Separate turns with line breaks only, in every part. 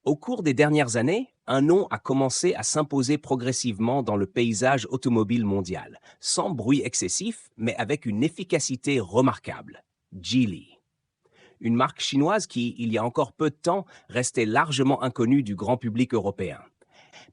Au cours des dernières années, un nom a commencé à s'imposer progressivement dans le paysage automobile mondial, sans bruit excessif, mais avec une efficacité remarquable. Geely. Une marque chinoise qui, il y a encore peu de temps, restait largement inconnue du grand public européen,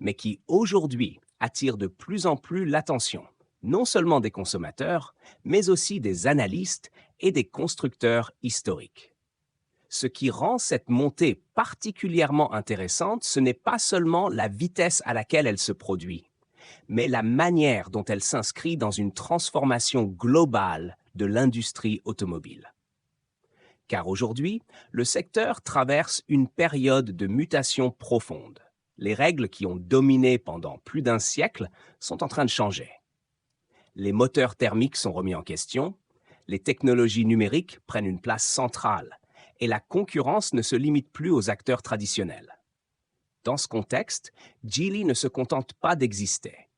mais qui aujourd'hui attire de plus en plus l'attention, non seulement des consommateurs, mais aussi des analystes et des constructeurs historiques. Ce qui rend cette montée particulièrement intéressante, ce n'est pas seulement la vitesse à laquelle elle se produit, mais la manière dont elle s'inscrit dans une transformation globale de l'industrie automobile. Car aujourd'hui, le secteur traverse une période de mutation profonde. Les règles qui ont dominé pendant plus d'un siècle sont en train de changer. Les moteurs thermiques sont remis en question, les technologies numériques prennent une place centrale et la concurrence ne se limite plus aux acteurs traditionnels. Dans ce contexte, Geely ne se contente pas d'exister.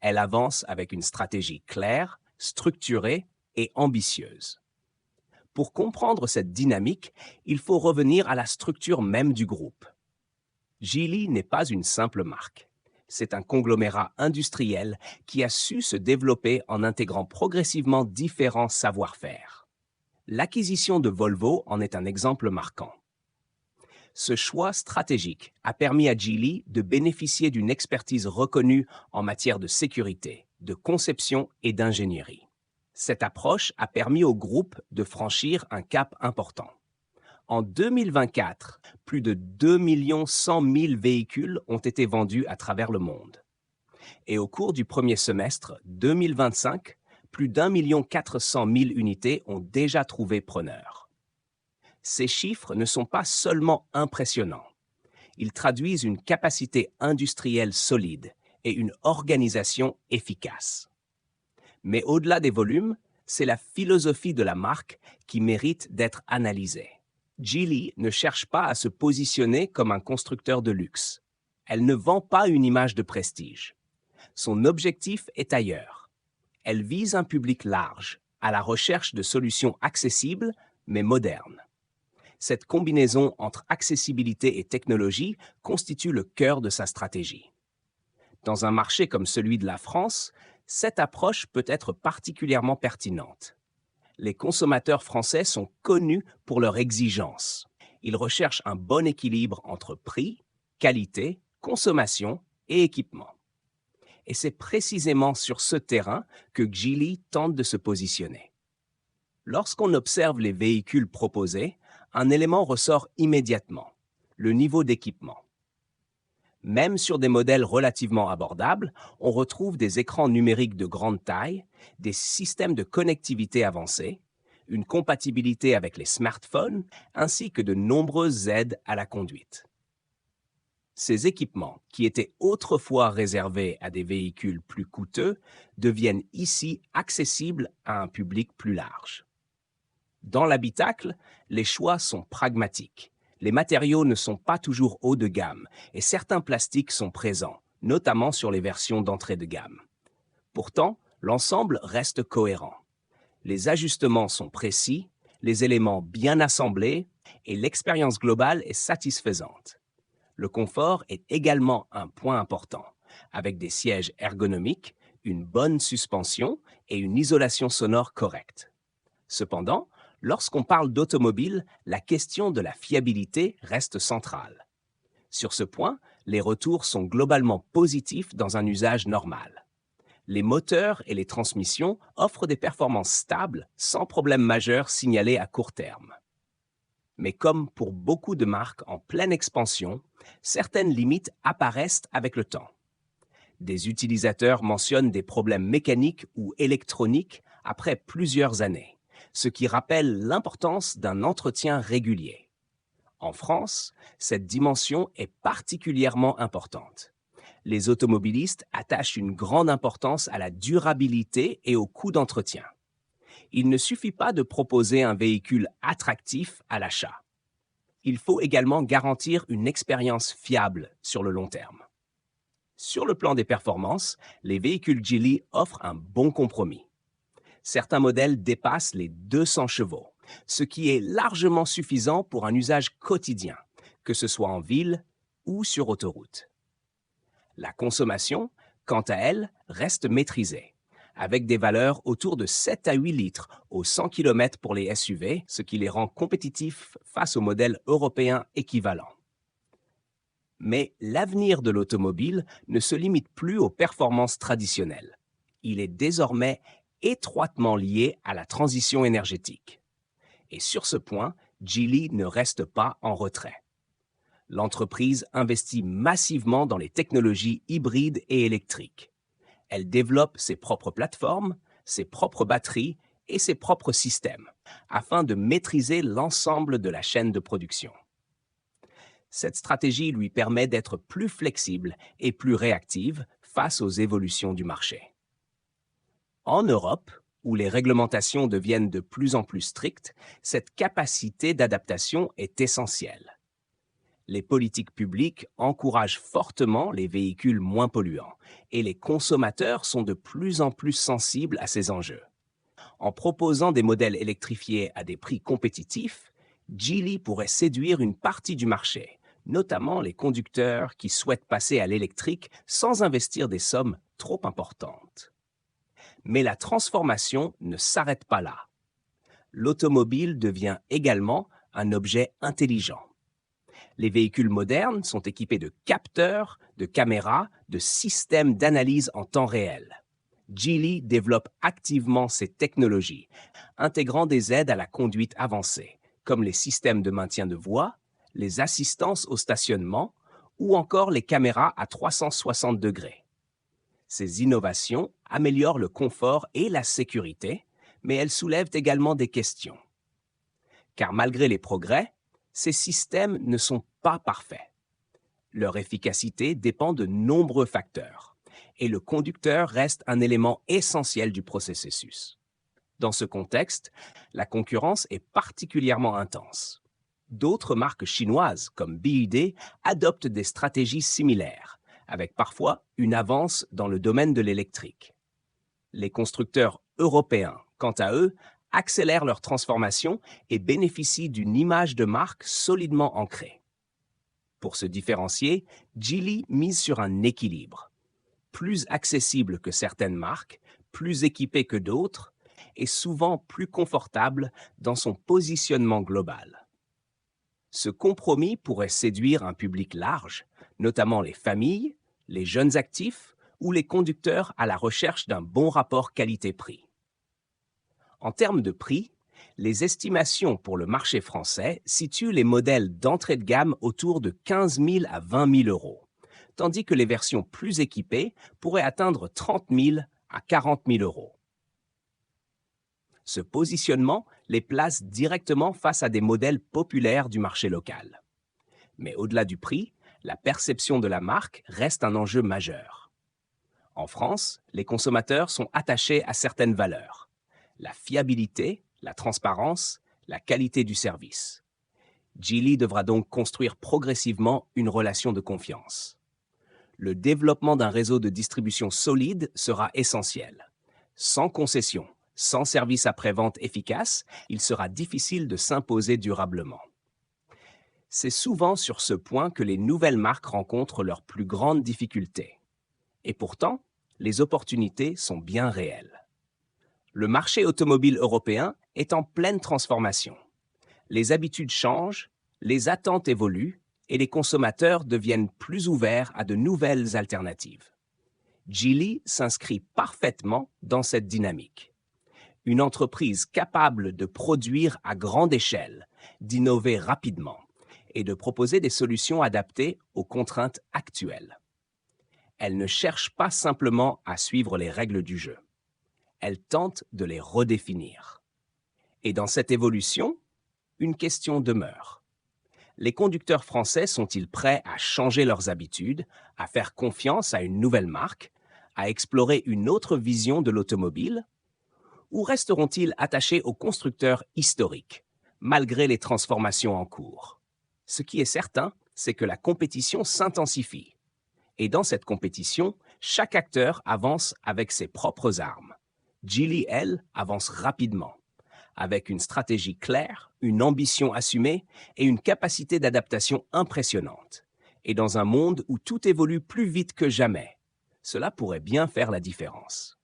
Elle avance avec une stratégie claire, structurée et ambitieuse. Pour comprendre cette dynamique, il faut revenir à la structure même du groupe. Geely n'est pas une simple marque. C'est un conglomérat industriel qui a su se développer en intégrant progressivement différents savoir-faire. L'acquisition de Volvo en est un exemple marquant. Ce choix stratégique a permis à Geely de bénéficier d'une expertise reconnue en matière de sécurité, de conception et d'ingénierie. Cette approche a permis au groupe de franchir un cap important. En 2024, plus de 2 100 000 véhicules ont été vendus à travers le monde. Et au cours du premier semestre 2025, plus d'1 400 000 unités ont déjà trouvé preneur. Ces chiffres ne sont pas seulement impressionnants. Ils traduisent une capacité industrielle solide et une organisation efficace. Mais au-delà des volumes, c'est la philosophie de la marque qui mérite d'être analysée. Geely ne cherche pas à se positionner comme un constructeur de luxe. Elle ne vend pas une image de prestige. Son objectif est ailleurs. Elle vise un public large, à la recherche de solutions accessibles mais modernes. Cette combinaison entre accessibilité et technologie constitue le cœur de sa stratégie. Dans un marché comme celui de la France, cette approche peut être particulièrement pertinente. Les consommateurs français sont connus pour leur exigence. Ils recherchent un bon équilibre entre prix, qualité, consommation et équipement. Et c'est précisément sur ce terrain que Geely tente de se positionner. Lorsqu'on observe les véhicules proposés, un élément ressort immédiatement, le niveau d'équipement. Même sur des modèles relativement abordables, on retrouve des écrans numériques de grande taille, des systèmes de connectivité avancés, une compatibilité avec les smartphones, ainsi que de nombreuses aides à la conduite. Ces équipements, qui étaient autrefois réservés à des véhicules plus coûteux, deviennent ici accessibles à un public plus large. Dans l'habitacle, les choix sont pragmatiques. Les matériaux ne sont pas toujours haut de gamme et certains plastiques sont présents, notamment sur les versions d'entrée de gamme. Pourtant, l'ensemble reste cohérent. Les ajustements sont précis, les éléments bien assemblés et l'expérience globale est satisfaisante. Le confort est également un point important, avec des sièges ergonomiques, une bonne suspension et une isolation sonore correcte. Cependant, lorsqu'on parle d'automobile, la question de la fiabilité reste centrale. Sur ce point, les retours sont globalement positifs dans un usage normal. Les moteurs et les transmissions offrent des performances stables sans problème majeur signalé à court terme. Mais comme pour beaucoup de marques en pleine expansion, certaines limites apparaissent avec le temps. Des utilisateurs mentionnent des problèmes mécaniques ou électroniques après plusieurs années, ce qui rappelle l'importance d'un entretien régulier. En France, cette dimension est particulièrement importante. Les automobilistes attachent une grande importance à la durabilité et au coût d'entretien. Il ne suffit pas de proposer un véhicule attractif à l'achat. Il faut également garantir une expérience fiable sur le long terme. Sur le plan des performances, les véhicules Geely offrent un bon compromis. Certains modèles dépassent les 200 chevaux, ce qui est largement suffisant pour un usage quotidien, que ce soit en ville, ou sur autoroute. La consommation, quant à elle, reste maîtrisée, avec des valeurs autour de 7 à 8 litres au 100 km pour les SUV, ce qui les rend compétitifs face aux modèles européens équivalents. Mais l'avenir de l'automobile ne se limite plus aux performances traditionnelles. Il est désormais étroitement lié à la transition énergétique. Et sur ce point, Geely ne reste pas en retrait. L'entreprise investit massivement dans les technologies hybrides et électriques. Elle développe ses propres plateformes, ses propres batteries et ses propres systèmes, afin de maîtriser l'ensemble de la chaîne de production. Cette stratégie lui permet d'être plus flexible et plus réactive face aux évolutions du marché. En Europe, où les réglementations deviennent de plus en plus strictes, cette capacité d'adaptation est essentielle. Les politiques publiques encouragent fortement les véhicules moins polluants et les consommateurs sont de plus en plus sensibles à ces enjeux. En proposant des modèles électrifiés à des prix compétitifs, Geely pourrait séduire une partie du marché, notamment les conducteurs qui souhaitent passer à l'électrique sans investir des sommes trop importantes. Mais la transformation ne s'arrête pas là. L'automobile devient également un objet intelligent. Les véhicules modernes sont équipés de capteurs, de caméras, de systèmes d'analyse en temps réel. Geely développe activement ces technologies, intégrant des aides à la conduite avancée, comme les systèmes de maintien de voie, les assistances au stationnement ou encore les caméras à 360 degrés. Ces innovations améliorent le confort et la sécurité, mais elles soulèvent également des questions. Car malgré les progrès, ces systèmes ne sont pas parfaits. Leur efficacité dépend de nombreux facteurs, et le conducteur reste un élément essentiel du processus. Dans ce contexte, la concurrence est particulièrement intense. D'autres marques chinoises, comme BYD, adoptent des stratégies similaires, avec parfois une avance dans le domaine de l'électrique. Les constructeurs européens, quant à eux, accélèrent leur transformation et bénéficient d'une image de marque solidement ancrée. Pour se différencier, Geely mise sur un équilibre. Plus accessible que certaines marques, plus équipé que d'autres, et souvent plus confortable dans son positionnement global. Ce compromis pourrait séduire un public large, notamment les familles, les jeunes actifs ou les conducteurs à la recherche d'un bon rapport qualité-prix. En termes de prix, les estimations pour le marché français situent les modèles d'entrée de gamme autour de 15 000 à 20 000 euros, tandis que les versions plus équipées pourraient atteindre 30 000 à 40 000 euros. Ce positionnement les place directement face à des modèles populaires du marché local. Mais au-delà du prix, la perception de la marque reste un enjeu majeur. En France, les consommateurs sont attachés à certaines valeurs: la fiabilité, la transparence, la qualité du service. Geely devra donc construire progressivement une relation de confiance. Le développement d'un réseau de distribution solide sera essentiel. Sans concession, sans service après-vente efficace, il sera difficile de s'imposer durablement. C'est souvent sur ce point que les nouvelles marques rencontrent leurs plus grandes difficultés. Et pourtant, les opportunités sont bien réelles. Le marché automobile européen est en pleine transformation. Les habitudes changent, les attentes évoluent et les consommateurs deviennent plus ouverts à de nouvelles alternatives. Geely s'inscrit parfaitement dans cette dynamique. Une entreprise capable de produire à grande échelle, d'innover rapidement et de proposer des solutions adaptées aux contraintes actuelles. Elle ne cherche pas simplement à suivre les règles du jeu. Elle tente de les redéfinir. Et dans cette évolution, une question demeure. Les conducteurs français sont-ils prêts à changer leurs habitudes, à faire confiance à une nouvelle marque, à explorer une autre vision de l'automobile? Ou resteront-ils attachés aux constructeurs historiques, malgré les transformations en cours? Ce qui est certain, c'est que la compétition s'intensifie. Et dans cette compétition, chaque acteur avance avec ses propres armes. Geely, elle, avance rapidement, avec une stratégie claire, une ambition assumée et une capacité d'adaptation impressionnante. et dans un monde où tout évolue plus vite que jamais. Cela pourrait bien faire la différence.